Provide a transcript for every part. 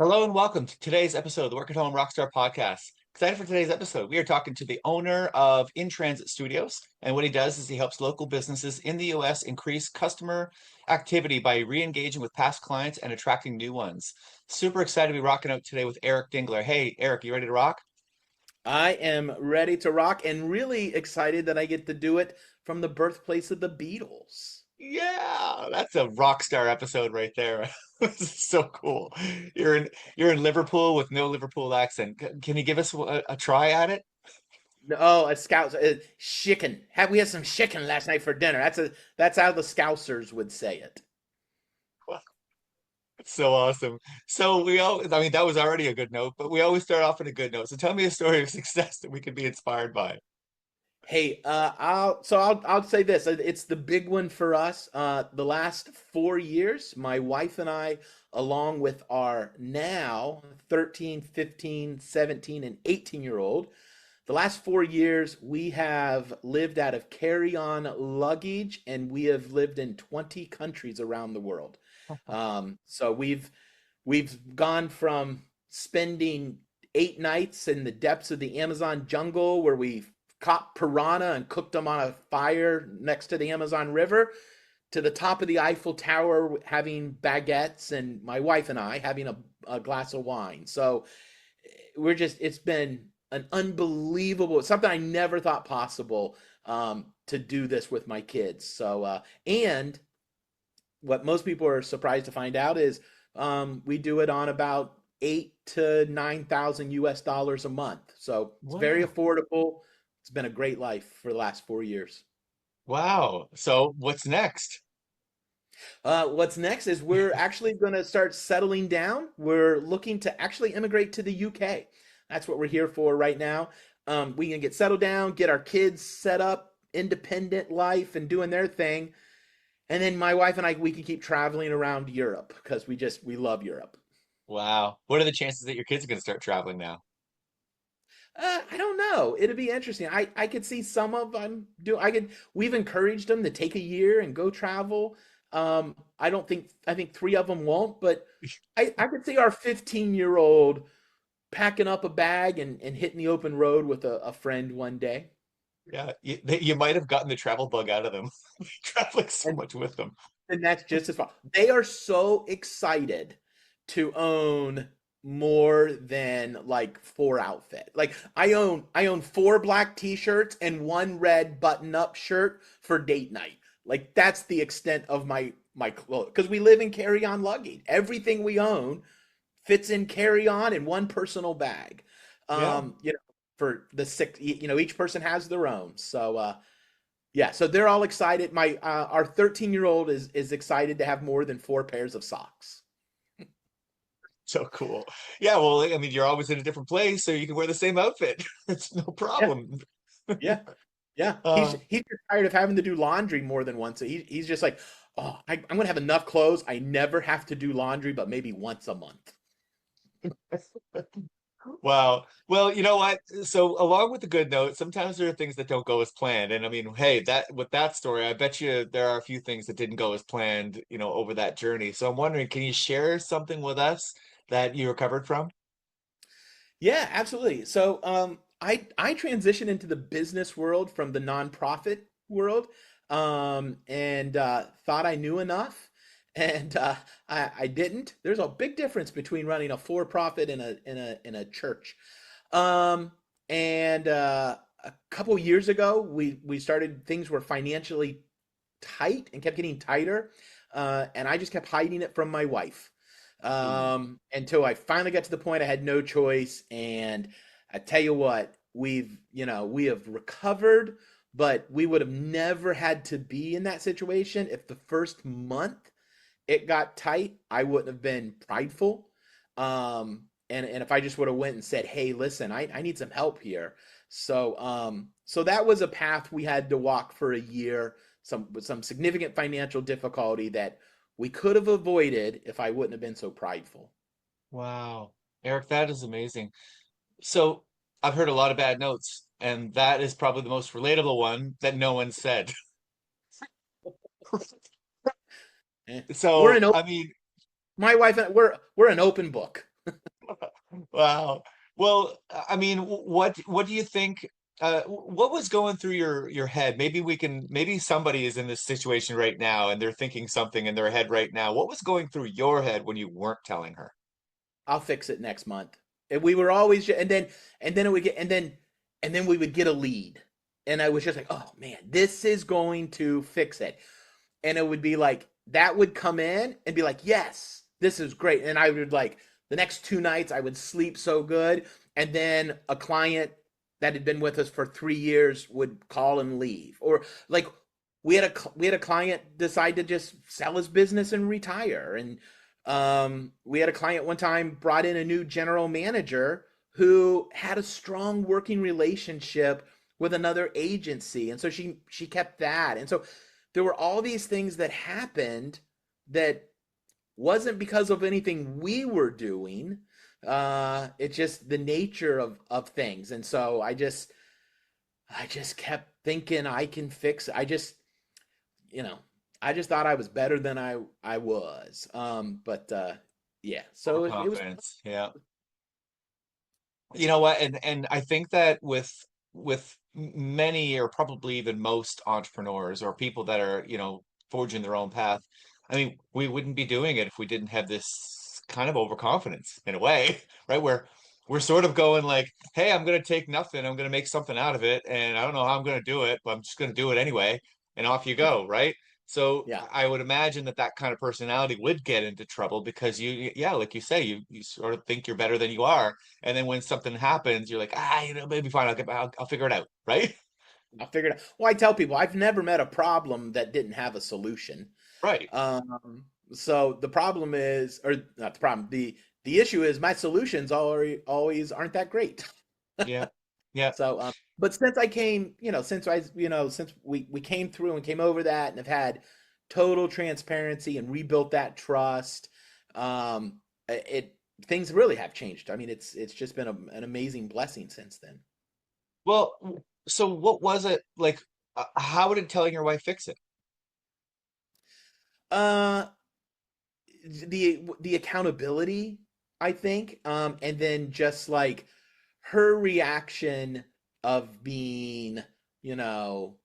Hello and welcome to today's episode of the Work at Home Rockstar Podcast. Excited for today's episode. We are talking to the owner of In Transit Studios, and what he does is he helps local businesses in the US increase customer activity by re-engaging with past clients and attracting new ones. Super excited to be rocking out today with Eric Dingler. Hey, Eric, you ready to rock? I am ready to rock and really excited that I get to do it from the birthplace of the Beatles. Yeah, that's a rock star episode right there. This is so cool. You're in Liverpool with no Liverpool accent. Can you give us a try at it? Oh, a Scouse chicken. We had some chicken last night for dinner. That's how the Scousers would say it. So awesome. So I mean, that was already a good note, but we always start off on a good note. So tell me a story of success that we could be inspired by. Hey, I'll say this. It's the big one for us. The last 4 years, my wife and I, along with our now 13, 15, 17, and 18-year-old, the last 4 years, we have lived out of carry-on luggage, and we have lived in 20 countries around the world. So we've gone from spending 8 nights in the depths of the Amazon jungle where we caught piranha and cooked them on a fire next to the Amazon River to the top of the Eiffel Tower having baguettes and my wife and I having a glass of wine. So it's been an unbelievable, something I never thought possible to do this with my kids. And what most people are surprised to find out is we do it on about 8 to 9,000 US dollars a month. So it's very Wow. affordable. It's been a great life for the last 4 years. Wow. So what's next? What's next is we're actually going to start settling down. We're looking to actually immigrate to the UK. That's what we're here for right now. We can get settled down, get our kids set up, independent life, and doing their thing. And then my wife and I, we can keep traveling around Europe because we love Europe. Wow. What are the chances that your kids are going to start traveling now? I don't know. It'd be interesting. I could see some of them do. We've encouraged them to take a year and go travel. I think three of them won't, but I could see our 15-year-old packing up a bag and hitting the open road with a friend one day. Yeah, you might have gotten the travel bug out of them. Traveling so And much with them. and that's just as fun. They are so excited to own more than like four outfit. Like I own four black t-shirts and one red button-up shirt for date night. Like that's the extent of my clothes because we live in carry-on luggage. Everything we own fits in carry-on in one personal bag. Yeah. You know, for the six, each person has their own. Yeah, so they're all excited. My Our 13-year-old is excited to have more than four pairs of socks. So cool. Yeah, well, I mean, you're always in a different place, so you can wear the same outfit. It's no Yeah, problem. yeah, yeah. He's Uh, he's just tired of having to do laundry more than once. So he's just like, oh, I'm gonna have enough clothes. I never have to do laundry, but maybe once a month. Wow. Well, you know what? So along with the good note, sometimes there are things that don't go as planned. And I mean, hey, that with that story, I bet you there are a few things that didn't go as planned, over that journey. So I'm wondering, can you share something with us that you recovered from? Yeah, absolutely. So I transitioned into the business world from the nonprofit world, and thought I knew enough, and I didn't. There's a big difference between running a for-profit in a church. Um, and a couple years ago, we started things were financially tight and kept getting tighter, and I just kept hiding it from my wife Mm. until I finally got to the point I had no choice. And I tell you what, we have recovered, but we would have never had to be in that situation if the first month it got tight. I wouldn't have been prideful. And if I just would have went and said, hey, listen, I need some help here. So that was a path we had to walk for a year, with some significant financial difficulty that we could have avoided if I wouldn't have been so prideful. Wow. Eric, that is amazing. So I've heard a lot of bad notes, and that is probably the most relatable one that no one said. Eh. We're So, an I open, mean, my wife and we're an open book. Wow. Well, I mean, what do you think? What was going through your head? Maybe somebody is in this situation right now and they're thinking something in their head right now. What was going through your head when you weren't telling her? I'll fix it next month. And we were always, and then it would get, and then we would get a lead. And I was just like, oh man, this is going to fix it. And it would be like, that would come in and be like, yes, this is great. And I would like, the next 2 nights, I would sleep so good. And then a client that had been with us for 3 years would call and leave. Or like, we had a client decide to just sell his business and retire. And we had a client one time brought in a new general manager who had a strong working relationship with another agency, and so she kept that. And so there were all these things that happened that wasn't because of anything we were doing. It's just the nature of things. And so I just kept thinking I can fix it. You know, I just thought I was better than I was. But yeah, so it was. Overconfidence. Yeah. You know what? And I think that with many or probably even most entrepreneurs or people that are, forging their own path, I mean, we wouldn't be doing it if we didn't have this kind of overconfidence in a way, right? Where we're sort of going like, hey, I'm gonna take nothing, I'm gonna make something out of it, and I don't know how I'm gonna do it, but I'm just gonna do it anyway, and off you go, right? So Yeah, I would imagine that that kind of personality would get into trouble because yeah, like you say, you sort of think you're better than you are, and then when something happens, you're like, maybe fine, I'll figure it out, right? I figured out. Well, I tell people I've never met a problem that didn't have a solution. Right. So the problem is, or not the problem, the issue is my solutions always aren't that great. Yeah. Yeah. So, but since I came, since we came through and came over that and have had total transparency and rebuilt that trust, it things really have changed. I mean, it's just been an amazing blessing since then. Well, so what was it like? How did telling your wife fix it? Uh, the accountability, I think, and then just like her reaction of being, you know,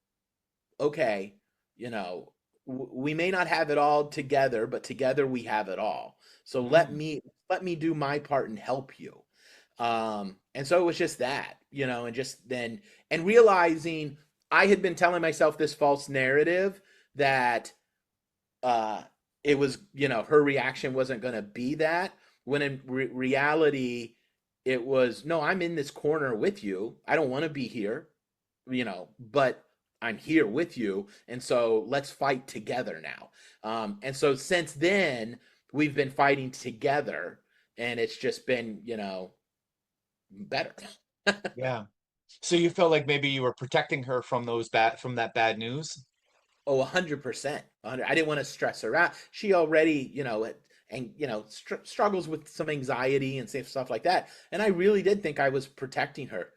okay, we may not have it all together, but together we have it all. So Mm, let me do my part and help you. And so it was just that, and just then and realizing I had been telling myself this false narrative that uh it was, her reaction wasn't going to be that, when in reality it was, no, I'm in this corner with you. I don't want to be here, but I'm here with you. And so let's fight together now. And so since then, we've been fighting together, and it's just been, better. yeah. So you felt like maybe you were protecting her from that bad news? Oh, 100%. I didn't want to stress her out. She already, and struggles with some anxiety and stuff like that. And I really did think I was protecting her.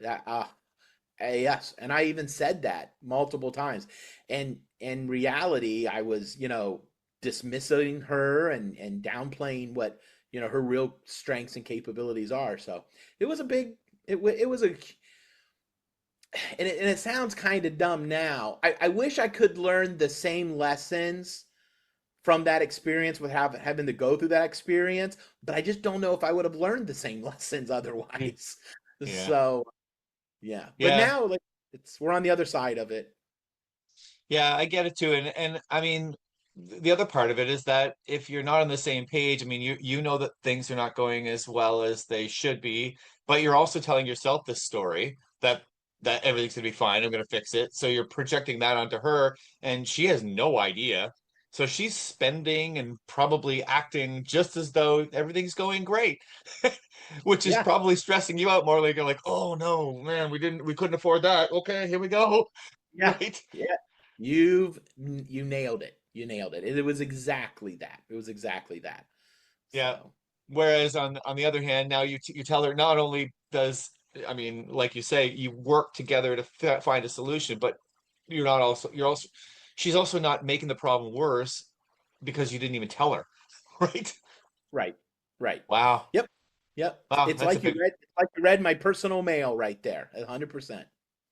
Yes, and I even said that multiple times. And in reality, I was, dismissing her and downplaying what, her real strengths and capabilities are. So it was a big, it was a, and it sounds kind of dumb now. I wish I could learn the same lessons from that experience with having to go through that experience, but I just don't know if I would have learned the same lessons Mm. otherwise. Yeah. So yeah, but Yeah. now like we're on the other side of it. Yeah, I get it too. And I mean, the other part of it is that if you're not on the same page, I mean, you know that things are not going as well as they should be, but you're also telling yourself this story that everything's gonna be fine, I'm gonna fix it. So you're projecting that onto her, and she has no idea. So she's spending and probably acting just as though everything's going great, which is Yeah, probably stressing you out more. Like you're like, oh no, man, we couldn't afford that. Okay, here we go. yeah, Right. yeah. You nailed it. You nailed it. It was exactly that. It was exactly that. Yeah. So Whereas on the other hand, now you tell her not only does, I mean, like you say, you work together to find a solution, but you're also she's also not making the problem worse because you didn't even tell her, right? right, right. Wow. Yep. Yep. Wow, It's that's a like big. you read my personal mail right there, 100%.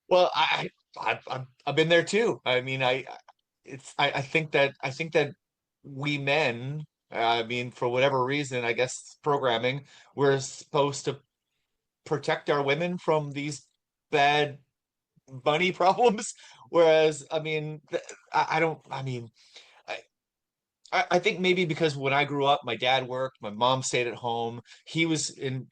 Well, I've been there too. I mean, I think that we men, I mean, for whatever reason, I guess programming, we're supposed to protect our women from these bad money problems. Whereas, I mean, I don't. I mean, I think maybe because when I grew up, my dad worked, my mom stayed at home. He was in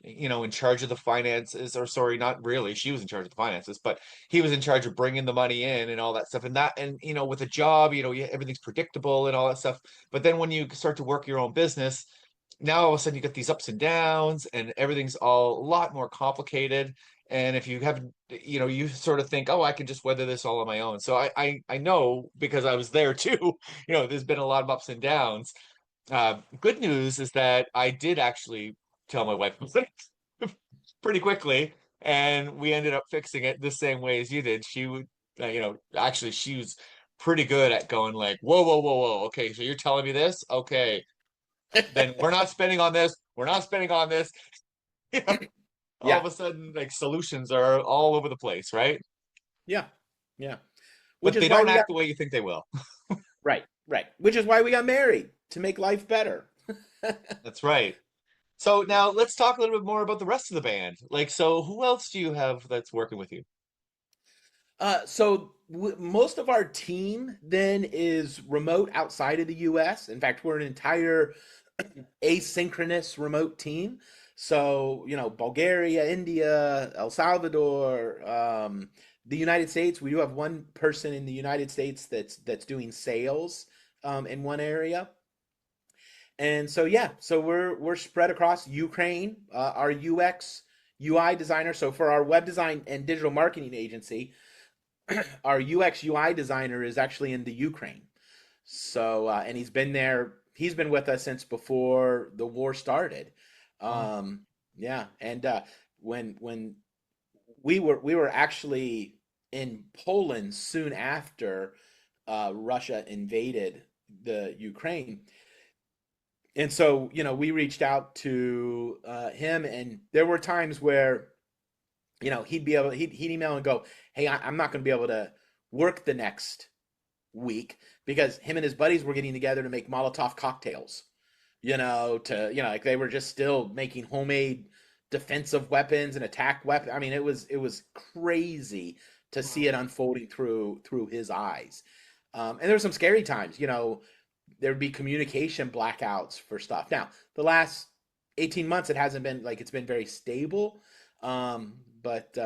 charge of the finances, or sorry, not really. She was in charge of the finances, but he was in charge of bringing the money in and all that stuff. And with a job, everything's predictable and all that stuff. But then when you start to work your own business, now all of a sudden you get these ups and downs, and everything's all a lot more complicated. And if you have, you sort of think, oh, I can just weather this all on my own. So I know because I was there too. There's been a lot of ups and downs. Good news is that I did actually tell my wife pretty quickly, and we ended up fixing it the same way as you did. She would, actually, she was pretty good at going like, whoa, whoa, whoa, whoa. Okay, so you're telling me this? Okay, then we're not spending on this. We're not spending on this. All Yeah. of a sudden, like solutions are all over the place, right? Yeah. Yeah. Which But is they why don't we got act the way you think they will. right, right. Which is why we got married, to make life better. That's right. So now let's talk a little bit more about the rest of the band. Like, so who else do you have that's working with you? Most of our team then is remote outside of the US. In fact, we're an entire asynchronous remote team. So, Bulgaria, India, El Salvador, the United States. We do have one person in the United States that's doing sales in one area. And so yeah, so we're spread across Ukraine. Our UX UI designer. So for our web design and digital marketing agency, our UX UI designer is actually in the Ukraine. So and he's been there. He's been with us since before the war started. Wow. Yeah, and when we were actually in Poland soon after Russia invaded the Ukraine, and so we reached out to him, and there were times where he'd email and go, hey, I'm not going to be able to work the next week because him and his buddies were getting together to make Molotov cocktails, like they were just still making homemade defensive weapons and attack weapons. I mean, it was crazy to see Wow. it unfolding through his eyes. And there were some scary times, there'd be communication blackouts for stuff. Now, the last 18 months, it hasn't been like it's been very stable. But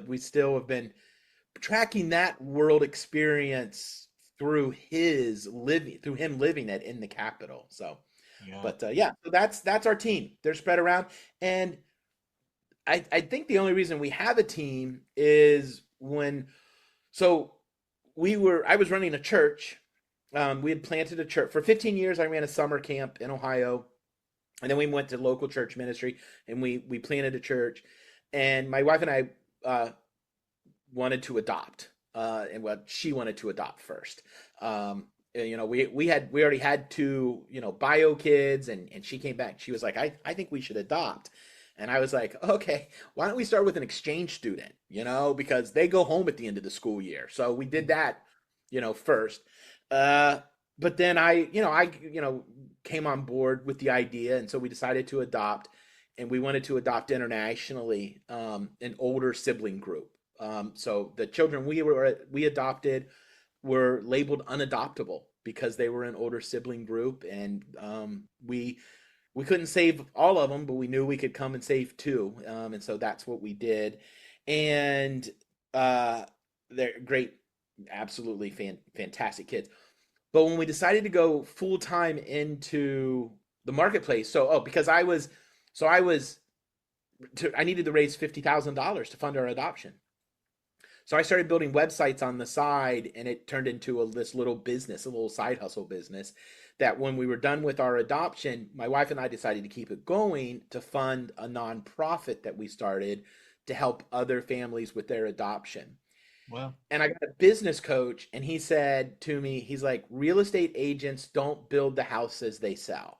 we still have been tracking that world experience through him living it in the capital. So, Yeah. but yeah, so that's our team. They're spread around, and I think the only reason we have a team is so I was running a church. We had planted a church for 15 years. I ran a summer camp in Ohio, and then we went to local church ministry, and we planted a church. And my wife and I wanted to adopt, and what she wanted to adopt first. We already had two bio kids, and she came back. She was like, I think we should adopt. And I was like, okay, why don't we start with an exchange student? Because they go home at the end of the school year. So we did that, first. But then I came on board with the idea, and so we decided to adopt, and we wanted to adopt internationally, an older sibling group. So the children we adopted were labeled unadoptable because they were an older sibling group, and we couldn't save all of them, but we knew we could come and save two, and so that's what we did. And they're great, absolutely fantastic kids. But when we decided to go full time into the marketplace, because I needed to raise $50,000 to fund our adoption. So I started building websites on the side, and it turned into this little business, a little side hustle business, that when we were done with our adoption, my wife and I decided to keep it going to fund a nonprofit that we started to help other families with their adoption. Well, And I got a business coach, and he said to me, he's like, real estate agents don't build the houses they sell.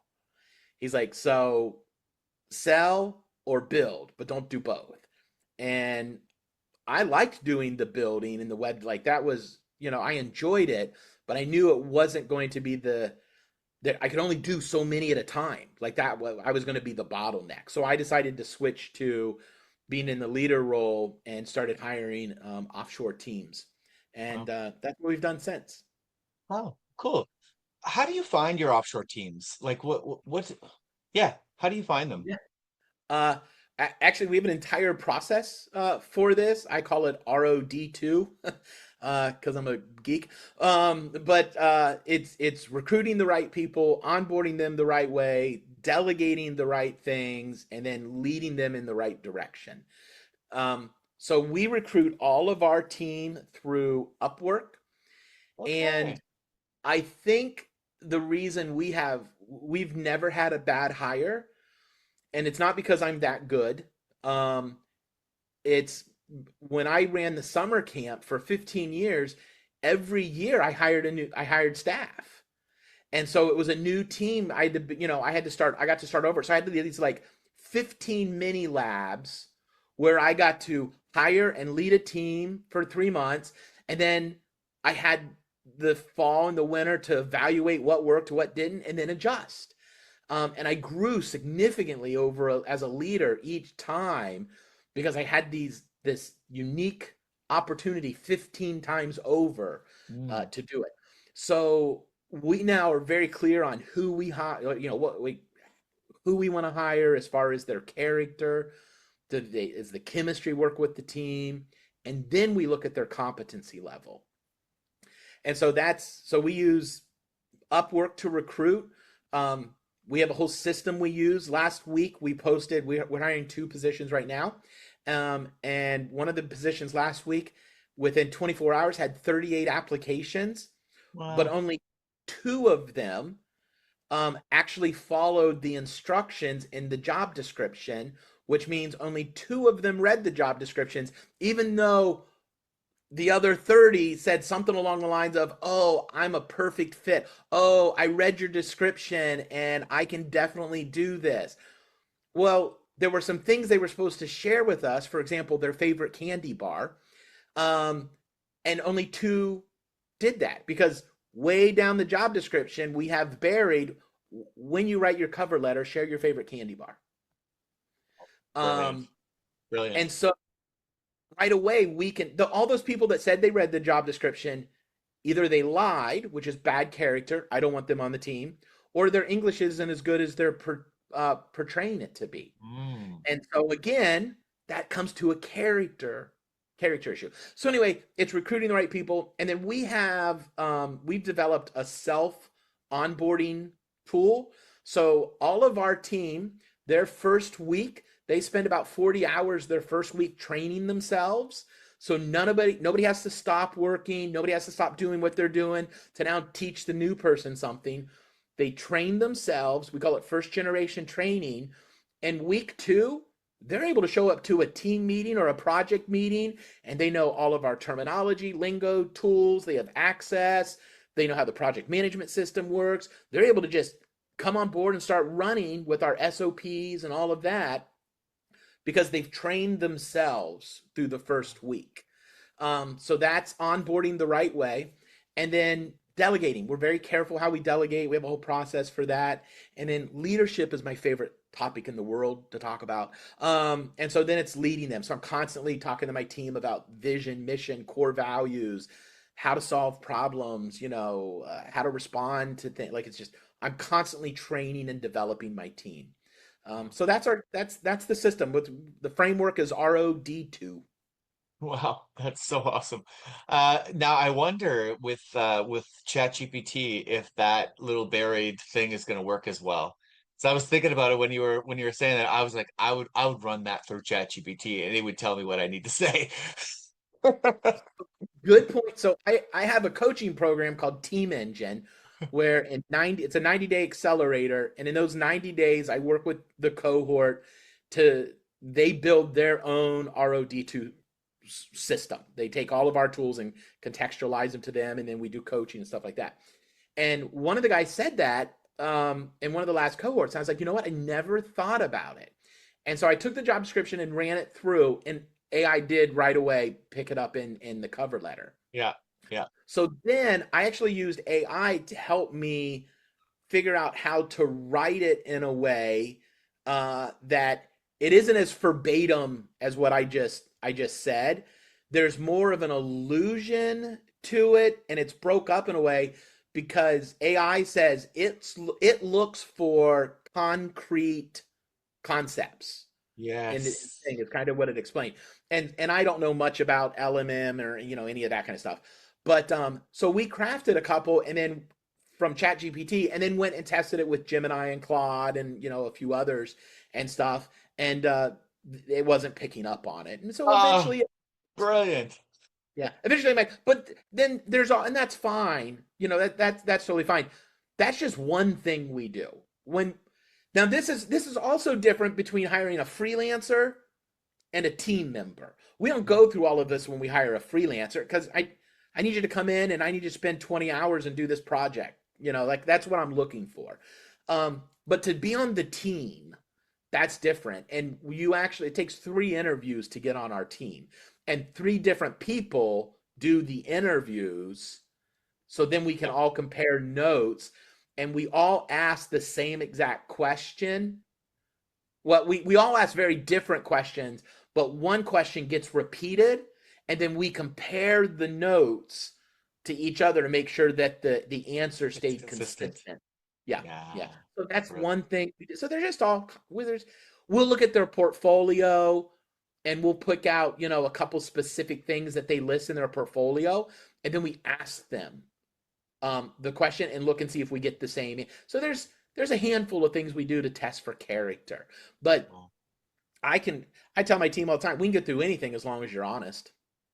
He's like, so sell or build, but don't do both. And I liked doing the building and the web, like that was, I enjoyed it, but I knew it wasn't going to be that I could only do so many at a time. Like that, I was going to be the bottleneck. So I decided to switch to being in the leader role and started hiring offshore teams. And Wow. that's what we've done since. Oh, cool. How do you find your offshore teams? Like yeah, how do you find them? Yeah. Uh, Actually, we have an entire process for this. I call it ROD2 because I'm a geek. But it's recruiting the right people, onboarding them the right way, delegating the right things, and then leading them in the right direction. So we recruit all of our team through Upwork, and Okay. I think the reason we've never had a bad hire, and it's not because I'm that good. Um, it's when I ran the summer camp for 15 years, every year I hired staff. And so it was a new team. I got to start over. So I had to do these like 15 mini labs where I got to hire and lead a team for 3 months. And then I had the fall and the winter to evaluate what worked, what didn't, and then adjust. And I grew significantly as a leader each time because I had this unique opportunity 15 times over Mm. to do it. So we now are very clear on who we hire, who we want to hire as far as their character, is the chemistry work with the team, and then we look at their competency level. And so we use Upwork to recruit. We have a whole system we use. Last week we posted, we're hiring 2 positions right now. And one of the positions last week, within 24 hours, had 38 applications, but Wow. only 2 of them actually followed the instructions in the job description, which means only 2 of them read the job descriptions, even though the other 30 said something along the lines of, "Oh, I'm a perfect fit. Oh, I read your description and I can definitely do this." Well, there were some things they were supposed to share with us, for example, their favorite candy bar. Um, and only 2 did that because way down the job description, we have buried, when you write your cover letter, share your favorite candy bar. Brilliant. Um, and Brilliant. so right away, all those people that said they read the job description, either they lied, which is bad character, I don't want them on the team, or their English isn't as good as they're portraying it to be. Mm. And so again, that comes to a character issue. So anyway, it's recruiting the right people, and then we've developed a self onboarding tool. So all of our team, their first week, they spend about 40 hours their first week training themselves. So nobody has to stop working, nobody has to stop doing what they're doing to now teach the new person something. They train themselves. We call it first generation training. And week 2, they're able to show up to a team meeting or a project meeting, and they know all of our terminology, lingo, tools. They have access. They know how the project management system works. They're able to just come on board and start running with our SOPs and all of that because they've trained themselves through the first week. So that's onboarding the right way. And then delegating. We're very careful how we delegate. We have a whole process for that. And then leadership is my favorite topic in the world to talk about. And so then it's leading them. So I'm constantly talking to my team about vision, mission, core values, how to solve problems, how to respond to things. Like I'm constantly training and developing my team. So that's the system. With the framework is ROD2. Wow, that's so awesome. Now I wonder with ChatGPT if that little buried thing is going to work as well. So I was thinking about it when you were saying that. I was like, I would run that through ChatGPT and it would tell me what I need to say. Good point. So I have a coaching program called Team Engine where it's a 90-day accelerator. And in those 90 days, I work with the cohort they build their own ROD2 system. They take all of our tools and contextualize them to them. And then we do coaching and stuff like that. And one of the guys said that in one of the last cohorts. I was like, you know what? I never thought about it. And so I took the job description and ran it through, and AI did right away pick it up in the cover letter. Yeah. Yeah. So then I actually used AI to help me figure out how to write it in a way that it isn't as verbatim as what I just said. There's more of an allusion to it, and it's broke up in a way because AI says it looks for concrete concepts in the Yes. thing. It's kind of what it explained. And I don't know much about LMM or any of that kind of stuff. But so we crafted a couple, and then from ChatGPT, and then went and tested it with Gemini and Claude and a few others and stuff, and it wasn't picking up on it. And so Oh, eventually, brilliant. yeah, eventually I'm like, but then there's all, and that's fine. That's totally fine. That's just one thing we do. When Now this is also different between hiring a freelancer and a team member. We don't go through all of this when we hire a freelancer because I need you to come in and I need you to spend 20 hours and do this project. Like that's what I'm looking for. But to be on the team, that's different. And it takes 3 interviews to get on our team, and 3 different people do the interviews. So then we can all compare notes, and we all ask the same exact question. Well, we all ask very different questions, but one question gets repeated, and then we compare the notes to each other to make sure that the answer It's stayed consistent. consistent. Yeah, yeah. Yeah. So that's Brilliant. one thing. So they're just all we'll look at their portfolio, and we'll pick out, a couple specific things that they list in their portfolio, and then we ask them the question and look and see if we get the same. So there's a handful of things we do to test for character. But Oh, I tell my team all the time, we can get through anything as long as you're honest.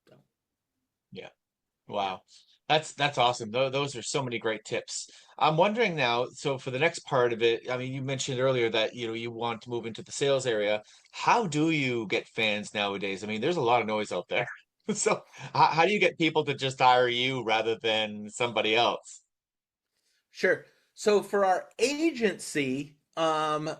So, yeah. Wow. That's awesome. Those are so many great tips. I'm wondering now, so for the next part of it, I mean, you mentioned earlier that, you want to move into the sales area. How do you get fans nowadays? I mean, there's a lot of noise out there. So how do you get people to just hire you rather than somebody else? sure. So for our agency, well,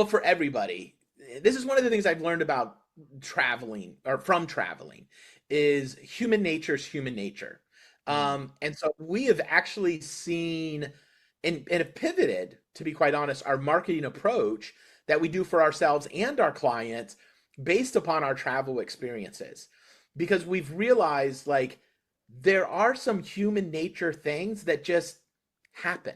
for everybody, this is one of the things I've learned about traveling, or from traveling, is human nature is human nature. Mm, And so we have actually seen and have pivoted, to be quite honest, our marketing approach that we do for ourselves and our clients based upon our travel experiences. Because we've realized, like, there are some human nature things that just happen.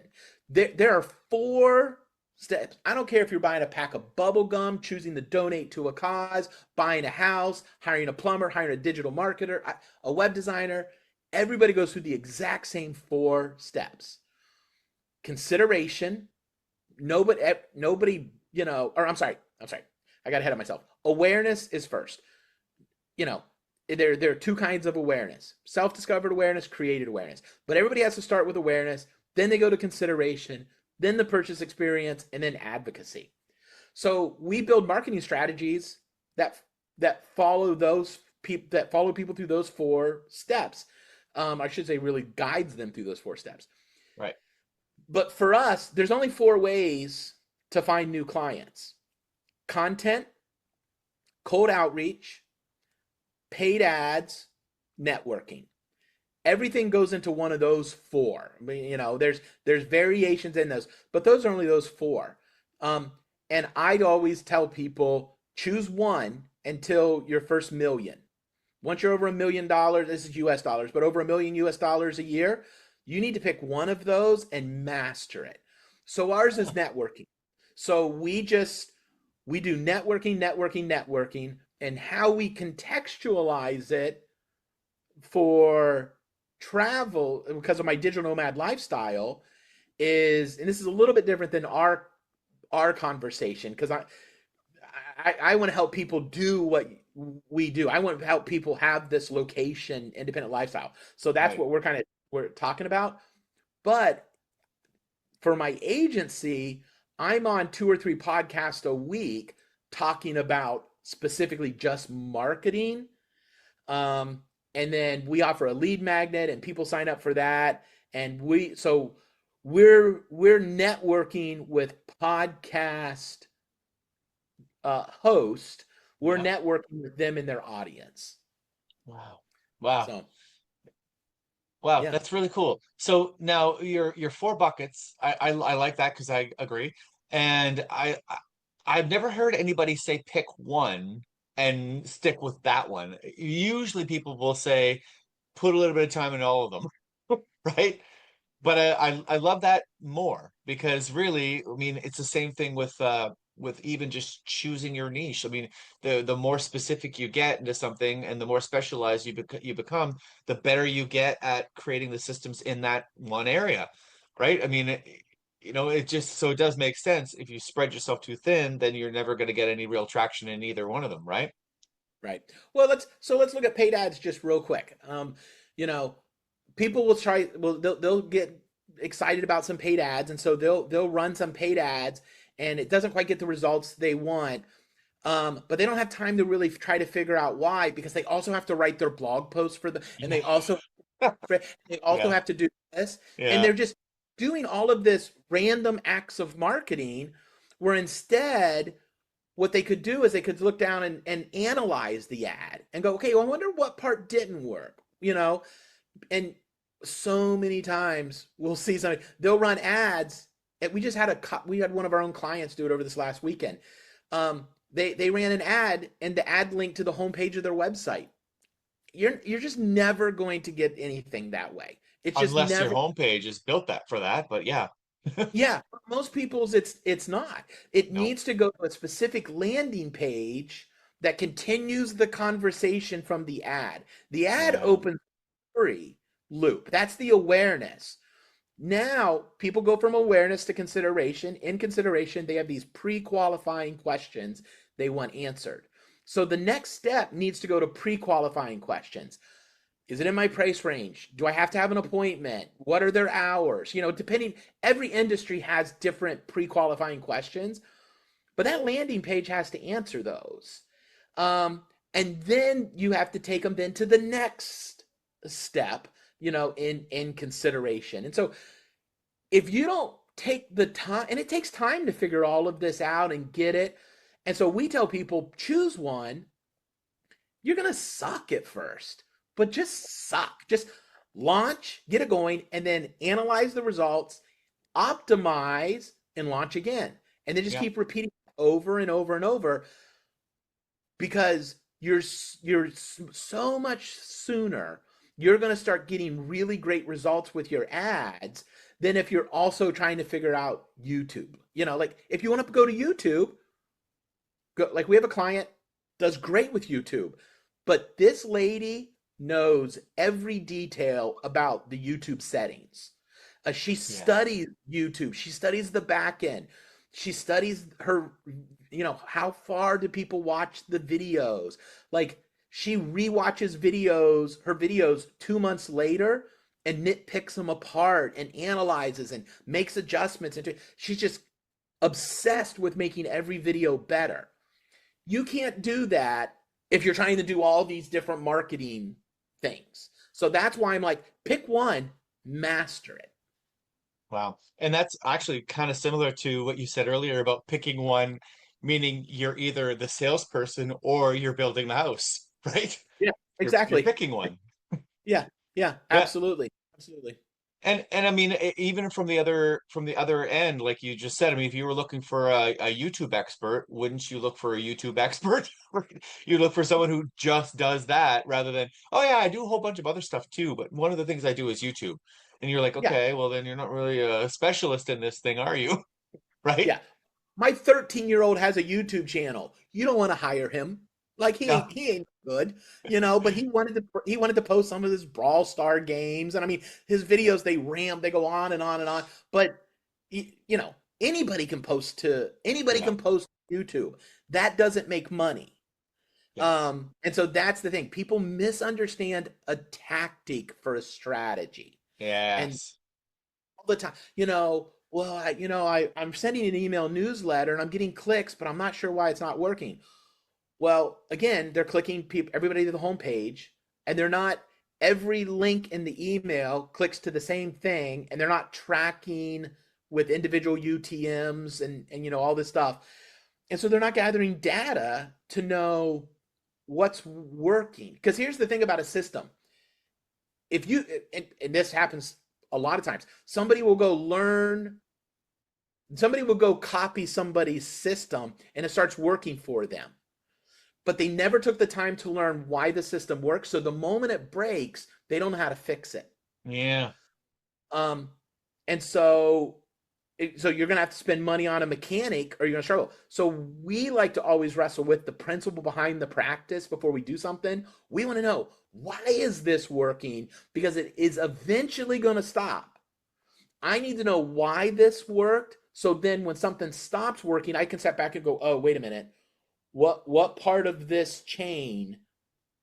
There are 4 steps. I don't care if you're buying a pack of bubble gum, choosing to donate to a cause, buying a house, hiring a plumber, hiring a digital marketer, a web designer. Everybody goes through the exact same 4 steps. Consideration. Nobody, or I'm sorry. I got ahead of myself. Awareness is first. You know, there are 2 kinds of awareness: self-discovered awareness, created awareness. But everybody has to start with awareness, then they go to consideration, then the purchase experience, and then advocacy. So we build marketing strategies that follow people through those 4 steps. I should say, really guides them through those 4 steps. right. But for us, there's only 4 ways to find new clients: content, cold outreach, paid ads, networking. Everything goes into one of those 4. I mean, there's variations in those, but those are only those 4. And I'd always tell people, choose one until your first million. Once you're over $1 million, this is US dollars, but over $1 million US a year, you need to pick one of those and master it. So ours is Oh, networking. So we do networking, and how we contextualize it for travel, because of my digital nomad lifestyle, and this is a little bit different than our conversation, because I want to help people do what we do. I want to help people have this location independent lifestyle. So that's right. what we're talking about. But for my agency, I'm on 2 or 3 podcasts a week talking about specifically just marketing. And then we offer a lead magnet, and people sign up for that. And we're networking with podcast host, we're Yeah. networking with them and their audience. Wow. Wow. So Wow, yeah. that's really cool. So now your four buckets, I like that because I agree. And I've never heard anybody say pick one and stick with that one. Usually people will say put a little bit of time in all of them, right? But I love that more because really, I mean, it's the same thing with even just choosing your niche. I mean, the more specific you get into something and the more specialized you become, the better you get at creating the systems in that one area, right? I mean, it just so it does make sense. If you spread yourself too thin, then you're never going to get any real traction in either one of them, right? Right. Well, let's look at paid ads just real quick. You know, people will try. Well, they'll get excited about some paid ads, and so they'll run some paid ads, and it doesn't quite get the results they want. But they don't have time to really try to figure out why, because they also have to write their blog posts for the, and Yeah. they also Yeah. have to do this, and Yeah. they're just doing all of this random acts of marketing, where instead what they could do is they could look down and analyze the ad and go, okay, well, I wonder what part didn't work, and so many times we'll see something, they'll run ads. And we had one of our own clients do it over this last weekend. They ran an ad, and the ad linked to the homepage of their website. You're just never going to get anything that way. It's just Unless your never. homepage is built that for that, but yeah. Yeah, for most people's it's not. It No. needs to go to a specific landing page that continues the conversation from the ad. The ad Yeah. opens free loop. That's the awareness. Now, people go from awareness to consideration. In consideration, they have these pre-qualifying questions they want answered. So the next step needs to go to pre-qualifying questions. Is it in my price range? Do I have to have an appointment? What are their hours? Depending, every industry has different pre-qualifying questions, but that landing page has to answer those. And then you have to take them then to the next step, in consideration. And so if you don't take the time, and it takes time to figure all of this out and get it. And so we tell people, choose one. You're going to suck at first, but just suck. Just launch, get it going, and then analyze the results, optimize, and launch again. And then just Yeah. keep repeating over and over and over, because you're so much sooner you're going to start getting really great results with your ads than if you're also trying to figure out YouTube. Like if you want to go to YouTube, like we have a client does great with YouTube, but this lady knows every detail about the YouTube settings. She Yeah. studies YouTube. She studies the back end. She studies how far do people watch the videos? Like she rewatches her videos 2 months later and nitpicks them apart and analyzes and makes adjustments. She's just obsessed with making every video better. You can't do that if you're trying to do all these different marketing things. So that's why I'm like, pick one, master it. Wow. And that's actually kind of similar to what you said earlier about picking one, meaning you're either the salesperson or you're building the house, right? Yeah, You're exactly. picking one. Yeah, yeah, Yeah. absolutely. Absolutely. And I mean, even from the other end, like you just said, I mean, if you were looking for a YouTube expert, wouldn't you look for a YouTube expert? You look for someone who just does that rather than, oh yeah, I do a whole bunch of other stuff too, but one of the things I do is YouTube. And you're like, Yeah, okay, well then you're not really a specialist in this thing, are you? Right? yeah. My 13-year-old has a YouTube channel. You don't want to hire him. Like Yeah. he ain't good, but he wanted to post some of his Brawl Star games. And I mean, his videos, they go on and on and on. But anybody can Yeah. post to YouTube. That doesn't make money. Yes. And so that's the thing. People misunderstand a tactic for a strategy. And Yes. all the time, well, I'm sending an email newsletter and I'm getting clicks, but I'm not sure why it's not working. Well, again, they're clicking everybody to the homepage, and they're not. Every link in the email clicks to the same thing, and they're not tracking with individual UTMs and all this stuff. And so they're not gathering data to know what's working. Because here's the thing about a system. If you, and this happens a lot of times, somebody will go copy somebody's system and it starts working for them. But they never took the time to learn why the system works. So the moment it breaks, they don't know how to fix it. Yeah. Um, and so you're going to have to spend money on a mechanic or you're going to struggle. So we like to always wrestle with the principle behind the practice before we do something. We want to know, why is this working? Because it is eventually going to stop. I need to know why this worked. So then when something stops working, I can step back and go, oh, wait a minute. What part of this chain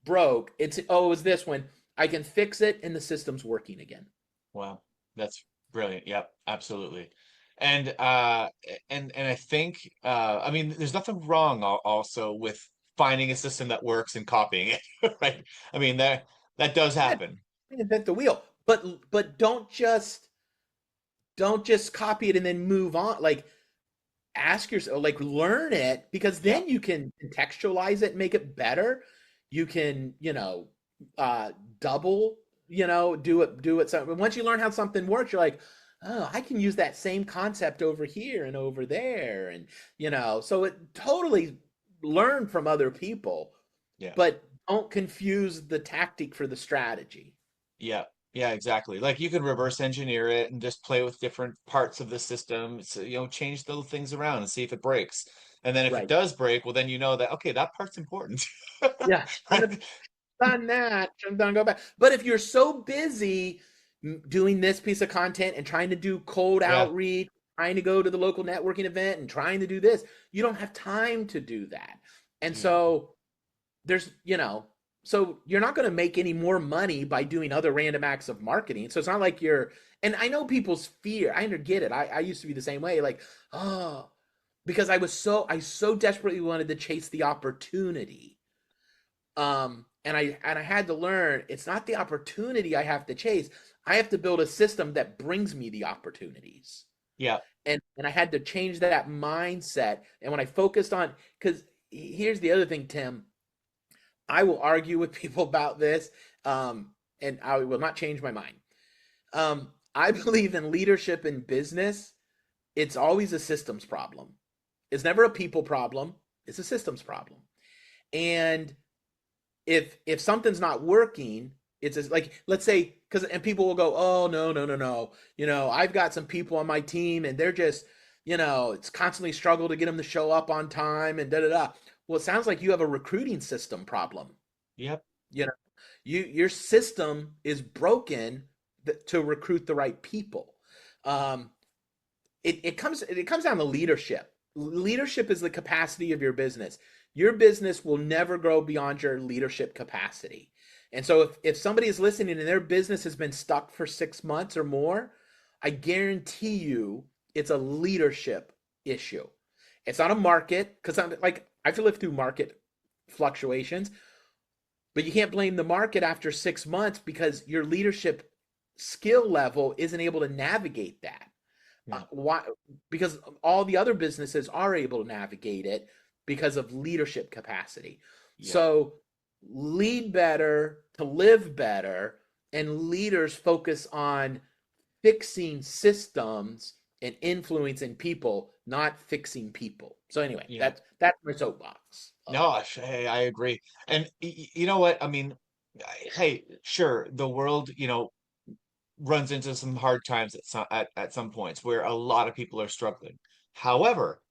broke? It was this one. I can fix it and the system's working again. Wow. That's brilliant. Yep, absolutely. And and I think I mean there's nothing wrong also with finding a system that works and copying it, right? I mean that does happen. Invent the wheel, but don't just copy it and then move on. Like, ask yourself, like, learn it, because then you can contextualize it, make it better. You can, double, do it. So once you learn how something works, you're like, oh, I can use that same concept over here and over there. And, so it totally learn from other people, Yeah. but don't confuse the tactic for the strategy. Yeah. Yeah, exactly. Like you can reverse engineer it and just play with different parts of the system. So, change little things around and see if it breaks. And then if it Right. does break, well, then you know that, okay, that part's important. Yeah. Right? Done that. I'm gonna go back. But if you're so busy doing this piece of content and trying to do cold Yeah. outreach, trying to go to the local networking event and trying to do this, you don't have time to do that. And Yeah. so so you're not going to make any more money by doing other random acts of marketing. So it's not like and I know people's fear. I get it. I used to be the same way. Like, oh, because I so desperately wanted to chase the opportunity. And I had to learn, it's not the opportunity I have to chase. I have to build a system that brings me the opportunities. Yeah. And I had to change that mindset. And when I focused on, because here's the other thing, Tim, I will argue with people about this, and I will not change my mind. I believe in leadership in business. It's always a systems problem. It's never a people problem. It's a systems problem. And if something's not working, it's like, let's say, and people will go, oh, no. I've got some people on my team and they're just, it's constantly struggle to get them to show up on time and da. Well, it sounds like you have a recruiting system problem. Yep. Your system is broken to recruit the right people. It comes down to leadership. Leadership is the capacity of your business. Your business will never grow beyond your leadership capacity. And so if somebody is listening and their business has been stuck for 6 months or more, I guarantee you it's a leadership issue. It's not a market, because I have to live through market fluctuations, but you can't blame the market after 6 months because your leadership skill level isn't able to navigate that. Yeah. Why? Because all the other businesses are able to navigate it because of leadership capacity. Yeah. So lead better to live better, and leaders focus on fixing systems and influencing people, not fixing people. So anyway, Yeah. that's my soapbox. No, hey, I agree. And you know what? I mean, hey, sure, the world, runs into some hard times at some points where a lot of people are struggling. However,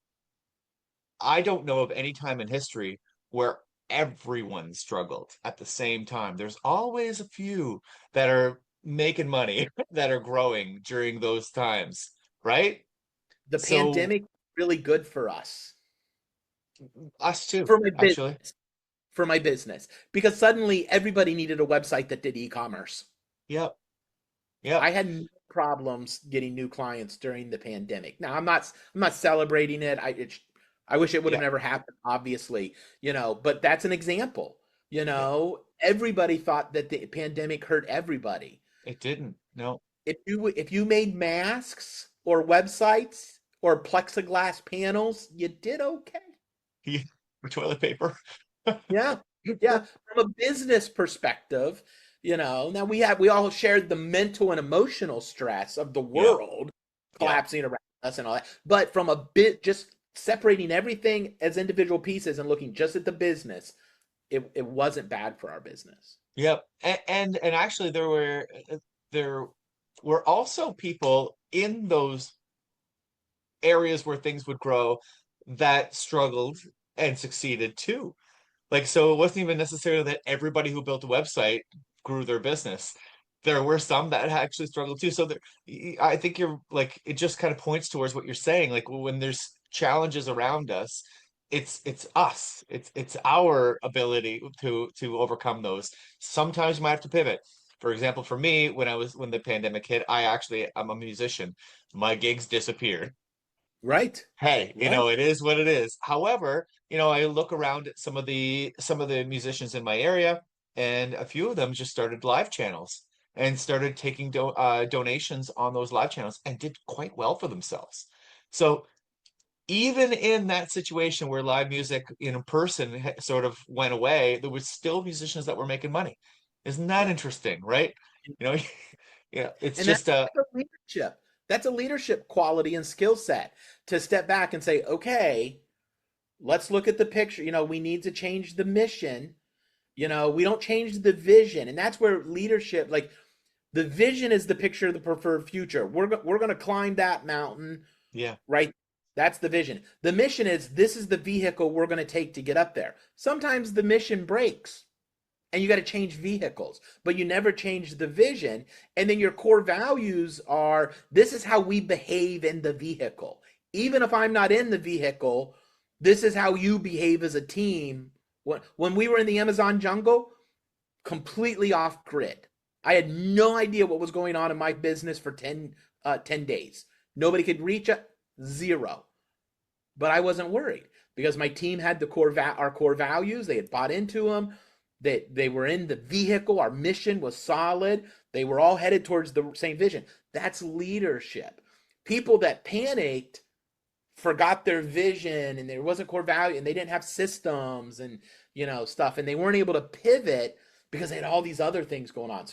I don't know of any time in history where everyone struggled at the same time. There's always a few that are making money, that are growing during those times, right? The So pandemic really good for us, us too, for my actually. business, because suddenly everybody needed a website that did e-commerce. Yep. Yep. I had no problems getting new clients during the pandemic. Now I'm not celebrating it. I wish it would have Yeah. never happened, obviously, but that's an example. Everybody thought that the pandemic hurt everybody. It didn't. No. If you made masks or websites or plexiglass panels, you did okay. Yeah, for toilet paper. Yeah. Yeah. From a business perspective, now we all shared the mental and emotional stress of the Yeah, world yeah. collapsing around us and all that. But from a bit, just separating everything as individual pieces and looking just at the business, it wasn't bad for our business. Yep. And actually there were also people in those areas where things would grow that struggled and succeeded too. Like, so it wasn't even necessarily that everybody who built a website grew their business. There were some that actually struggled too. So there, I think you're like, it just kind of points towards what you're saying. Like when there's challenges around us, it's us. It's our ability to overcome those. Sometimes you might have to pivot. For example, for me, when the pandemic hit, I'm a musician. My gigs disappeared. Right. Hey, Right. it is what it is. However, I look around at some of the musicians in my area, and a few of them just started live channels and started taking donations on those live channels and did quite well for themselves. So even in that situation where live music in person sort of went away, there was still musicians that were making money. Isn't that Right. interesting, right? You know, yeah, it's And that's just a leadership. That's a leadership quality and skill set to step back and say, okay, let's look at the picture. We need to change the mission. We don't change the vision. And that's where leadership, like the vision is the picture of the preferred future. We're going to climb that mountain, yeah, right? That's the vision. The mission is this is the vehicle we're going to take to get up there. Sometimes the mission breaks and you got to change vehicles, but you never change the vision. And then your core values are this is how we behave in the vehicle. Even if I'm not in the vehicle, this is how you behave as a team. When we were in the Amazon jungle, completely off grid. I had no idea what was going on in my business for 10 days. Nobody could reach it, zero. But I wasn't worried because my team had our core values. They had bought into them. They were in the vehicle. Our mission was solid. They were all headed towards the same vision. That's leadership. People that panicked forgot their vision and there wasn't core value and they didn't have systems and stuff and they weren't able to pivot because they had all these other things going on.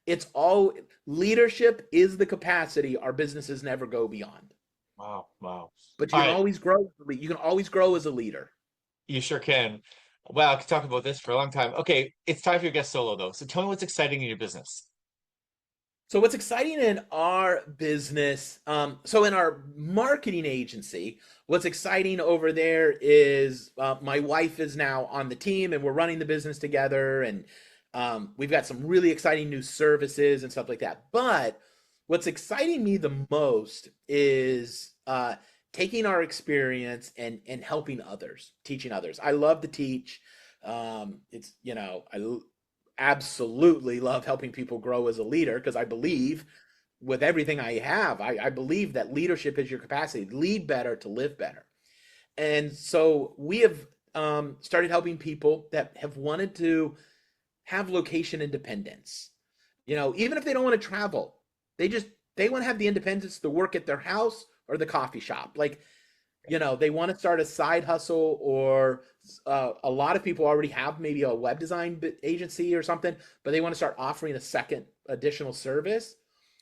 It's all leadership is the capacity our businesses never go beyond. wow, wow. But you All can right. always grow. You can always grow as a leader. You sure can. Wow, I could talk about this for a long time. Okay, it's time for your guest solo though. So tell me what's exciting in your business. So what's exciting in our business, so in our marketing agency, what's exciting over there is my wife is now on the team and we're running the business together and we've got some really exciting new services and stuff like that. But what's exciting me the most is taking our experience and helping others, teaching others. I love to teach. I absolutely love helping people grow as a leader because I believe with everything I have, I believe that leadership is your capacity to lead better, to live better. And so we have started helping people that have wanted to have location independence. Even if they don't want to travel, they want to have the independence to work at their house or the coffee shop. Like, they want to start a side hustle or a lot of people already have maybe a web design agency or something, but they want to start offering a second additional service.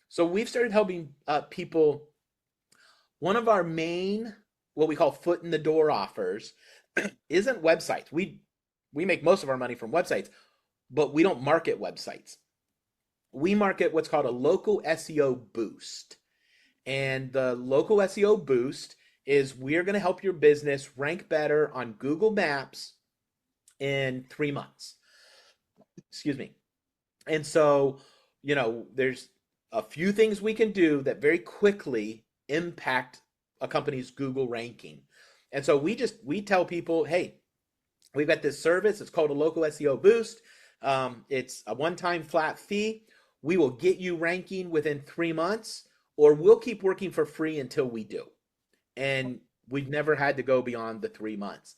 So we've started helping people. One of our main, what we call foot in the door offers, isn't websites. We make most of our money from websites, but we don't market websites. We market what's called a local SEO boost. And the local SEO boost is we're going to help your business rank better on Google Maps in 3 months. Excuse me. And so, there's a few things we can do that very quickly impact a company's Google ranking. And so we tell people, hey, we've got this service. It's called a local SEO boost. It's a one-time flat fee. We will get you ranking within 3 months, or we'll keep working for free until we do. And we've never had to go beyond the 3 months.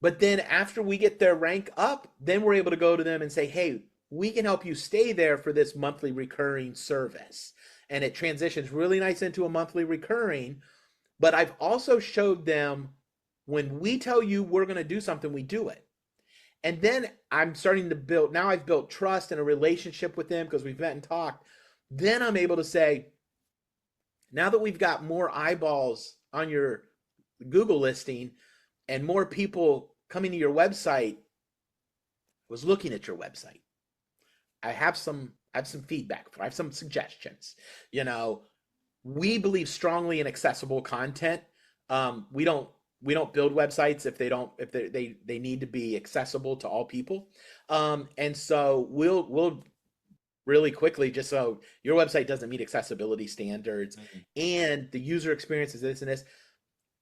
But then after we get their rank up, then we're able to go to them and say, hey, we can help you stay there for this monthly recurring service. And it transitions really nice into a monthly recurring. But I've also showed them when we tell you we're going to do something, we do it. And then I'm starting to build, now I've built trust and a relationship with them because we've met and talked. Then I'm able to say, now that we've got more eyeballs on your Google listing and more people coming to your website, was looking at your website. I have some feedback. I have some suggestions. We believe strongly in accessible content. We don't build websites if they need to be accessible to all people. And so we'll really quickly, just so your website doesn't meet accessibility standards and the user experience is this and this.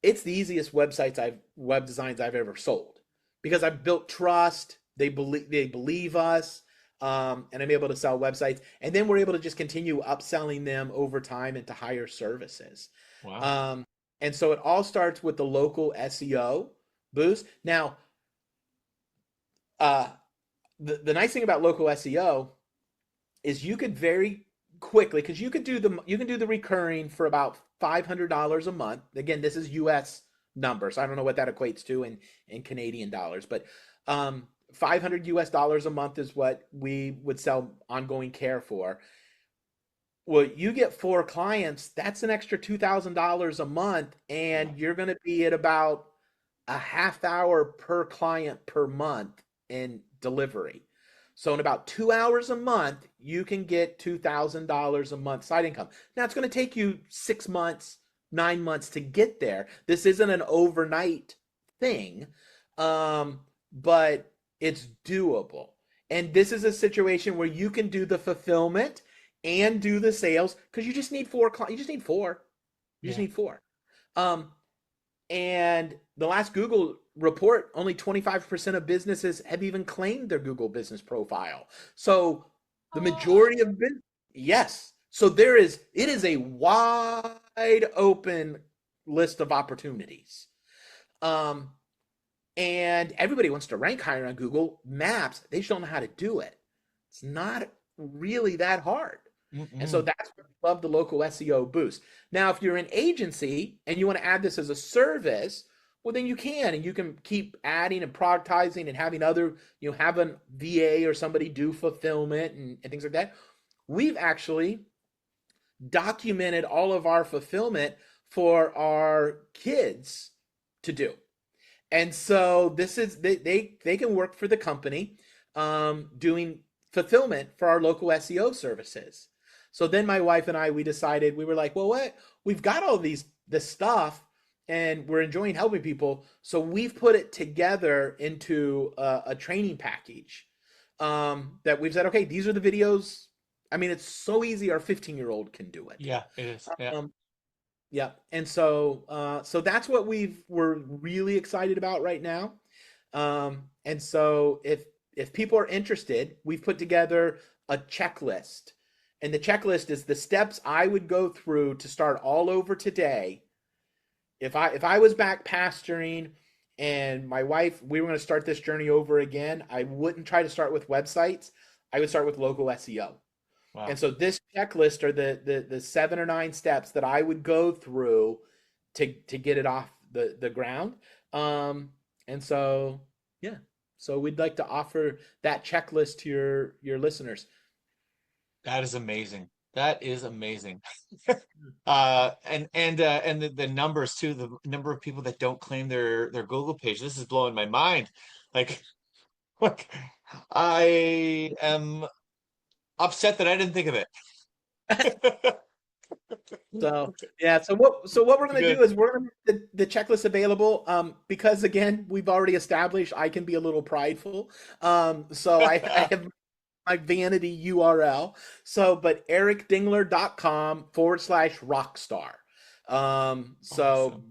It's the easiest web designs I've ever sold because I've built trust. They believe us. And I'm able to sell websites, and then we're able to just continue upselling them over time into higher services. Wow. And so it all starts with the local SEO boost. Now, the nice thing about local SEO is you could very quickly, because you can do the recurring for about $500 a month. Again, this is US numbers. I don't know what that equates to in Canadian dollars, but $500 a month is what we would sell ongoing care for. Well, you get 4 clients, that's an extra $2,000 a month, and you're going to be at about a half hour per client per month in delivery. So in about 2 hours a month, you can get $2,000 a month side income. Now it's going to take you 6 months, 9 months to get there. This isn't an overnight thing, but it's doable. And this is a situation where you can do the fulfillment and do the sales because you just need 4 clients. You just need 4. You just need 4. And the last Google report, only 25% of businesses have even claimed their Google business profile. So the majority of yes. So it is a wide open list of opportunities. And everybody wants to rank higher on Google Maps. They just don't know how to do it. It's not really that hard. And so that's why I love the local SEO boost. Now, if you're an agency and you want to add this as a service, well, then you can, and you can keep adding and productizing and having other, have a VA or somebody do fulfillment and things like that. We've actually documented all of our fulfillment for our kids to do. And so this is, they can work for the company doing fulfillment for our local SEO services. So then my wife and I, we decided, we were like, well, we've got all this stuff and we're enjoying helping people. So we've put it together into a training package that we've said, okay, these are the videos. I mean, it's so easy. Our 15-year-old can do it. Yeah, it is. Yeah. Yeah. And so, so that's what we're really excited about right now. And so if people are interested, we've put together a checklist, and the checklist is the steps I would go through to start all over today. If I was back pastoring and my wife, we were going to start this journey over again, I wouldn't try to start with websites. I would start with local SEO. Wow. And so this checklist are the 7 or 9 steps that I would go through to get it off the ground. And so, yeah, so we'd like to offer that checklist to your listeners. That is amazing. That is amazing. And the numbers too, the number of people that don't claim their Google page. This is blowing my mind. Like I am upset that I didn't think of it. So yeah, so what we're going to do is we're going to make the checklist available because again, we've already established I can be a little prideful. So I have my vanity URL. So, but ericdingler.com/rockstar. So,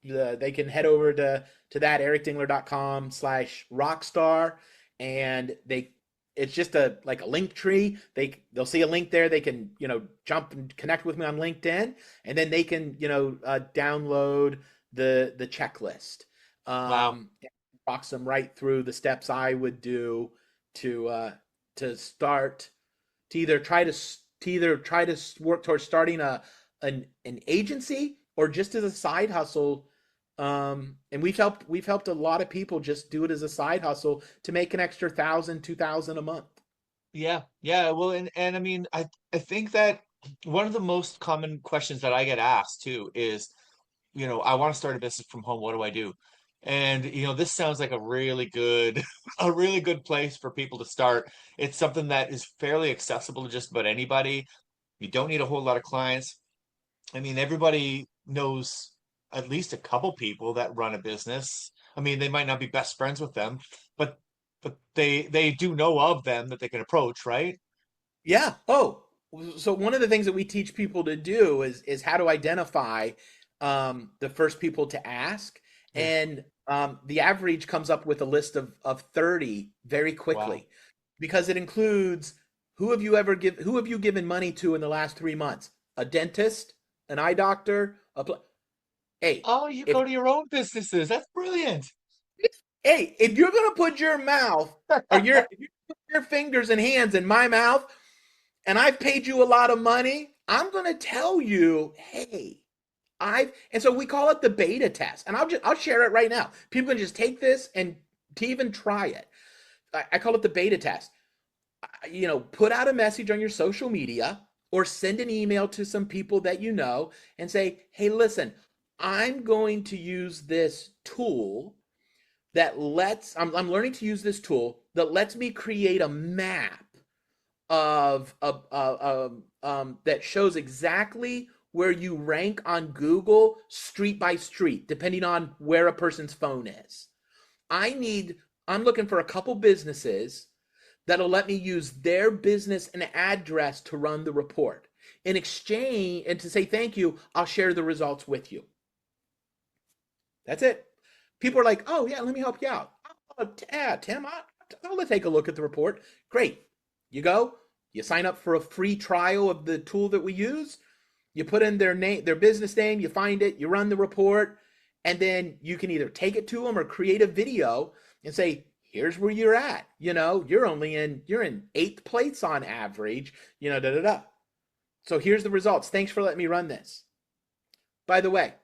they can head over to that ericdingler.com/rockstar, and it's just a link tree. They'll see a link there. They can, jump and connect with me on LinkedIn, and then they can, download the checklist. Wow. Walks them right through the steps I would do to start, to either try to work towards starting an agency, or just as a side hustle, And we've helped a lot of people just do it as a side hustle to make an extra 1,000, 2,000 a month. Yeah, yeah. Well, and I mean, I think that one of the most common questions that I get asked too is, I want to start a business from home. What do I do? And this sounds like a really good, a really good place for people to start. It's something that is fairly accessible to just about anybody. You don't need a whole lot of clients. I mean, everybody knows at least a couple people that run a business. I mean, they might not be best friends with them, but they do know of them that they can approach, right? Yeah. Oh, so one of the things that we teach people to do is how to identify the first people to ask, Yeah. and the average comes up with a list of 30 very Wow. quickly, because it includes who have you given money to in the last 3 months? A dentist, an eye doctor, hey, Oh, you if go to your own businesses. That's brilliant. hey, if you're gonna put your mouth or if you put your fingers and hands in my mouth, and I've paid you a lot of money, I'm going to tell you, hey, and so we call it the beta test. And I'll share it right now. People can just take this and to even try it. I call it the beta test. Put out a message on your social media or send an email to some people that you know and say, hey, listen, I'm going to use this tool I'm learning to use this tool that lets me create a map that shows exactly where you rank on Google street by street, depending on where a person's phone is. I'm looking for a couple businesses that'll let me use their business and address to run the report. In exchange, and to say thank you, I'll share the results with you. That's it. People are like, oh, yeah, let me help you out. Oh, yeah, Tim, I'll take a look at the report. Great. You go, you sign up for a free trial of the tool that we use. You put in their name, their business name, you find it, you run the report, and then you can either take it to them or create a video and say, here's where you're at. You're in eighth place on average, da da da. So here's the results. Thanks for letting me run this. By the way,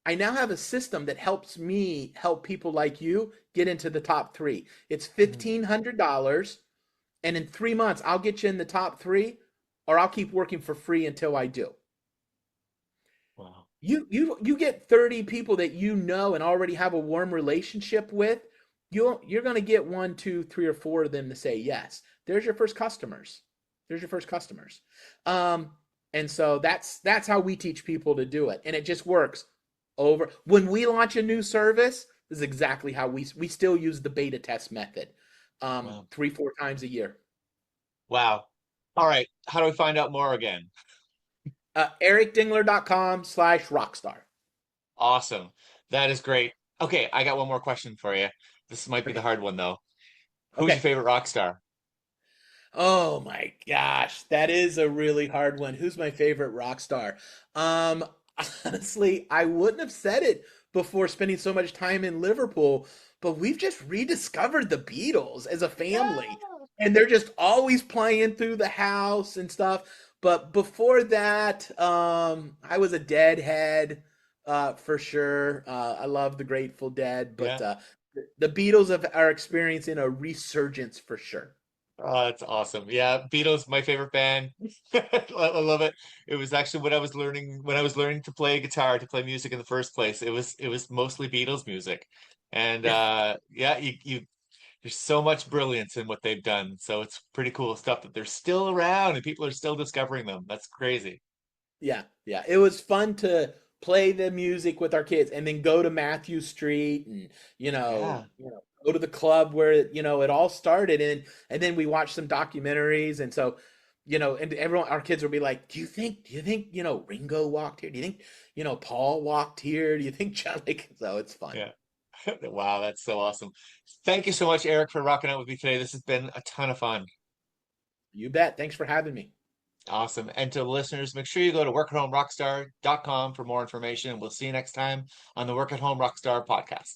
I now have a system that helps me help people like you get into the top three. It's Mhm. $1,500, and in 3 months, I'll get you in the top three, or I'll keep working for free until I do. Wow. You get 30 people that you know and already have a warm relationship with. You're going to get one, two, three, or four of them to say yes. There's your first customers. There's your first customers. Um, and so that's how we teach people to do it, and it just works over. When we launch a new service, this is exactly how we still use the beta test method, Wow. 3-4 times a year. Wow. All right. How do we find out more again? ericdingler.com/rockstar. Awesome. That is great. Okay, I got one more question for you. This might be the Okay. hard one though. Who's your Okay. favorite rock star? Oh my gosh, that is a really hard one. Who's my favorite rock star? Um, Honestly, I wouldn't have said it before spending so much time in Liverpool, but we've just rediscovered the Beatles as a family, Yeah. and they're just always playing through the house and stuff. But before that, I was a Deadhead, for sure. I love the Grateful Dead, but Yeah. the Beatles are experiencing a resurgence for sure. Oh, that's awesome. Yeah, Beatles, my favorite band. I love it. It was actually when I was learning to play guitar, to play music in the first place. It was mostly Beatles music. And yeah, there's so much brilliance in what they've done. So it's pretty cool stuff that they're still around and people are still discovering them. That's crazy. Yeah, yeah. It was fun to play the music with our kids and then go to Matthew Street and Yeah. go to the club where it all started, and then we watched some documentaries, and so and everyone, our kids will be like, do you think Ringo walked here? Do you think Paul walked here? Do you think John, like, so it's fun. Yeah. Wow, that's so awesome. Thank you so much, Eric, for rocking out with me today. This has been a ton of fun. You bet. Thanks for having me. Awesome. And to the listeners, make sure you go to workathome rockstar.com for more information. We'll see you next time on the Work at Home Rockstar podcast.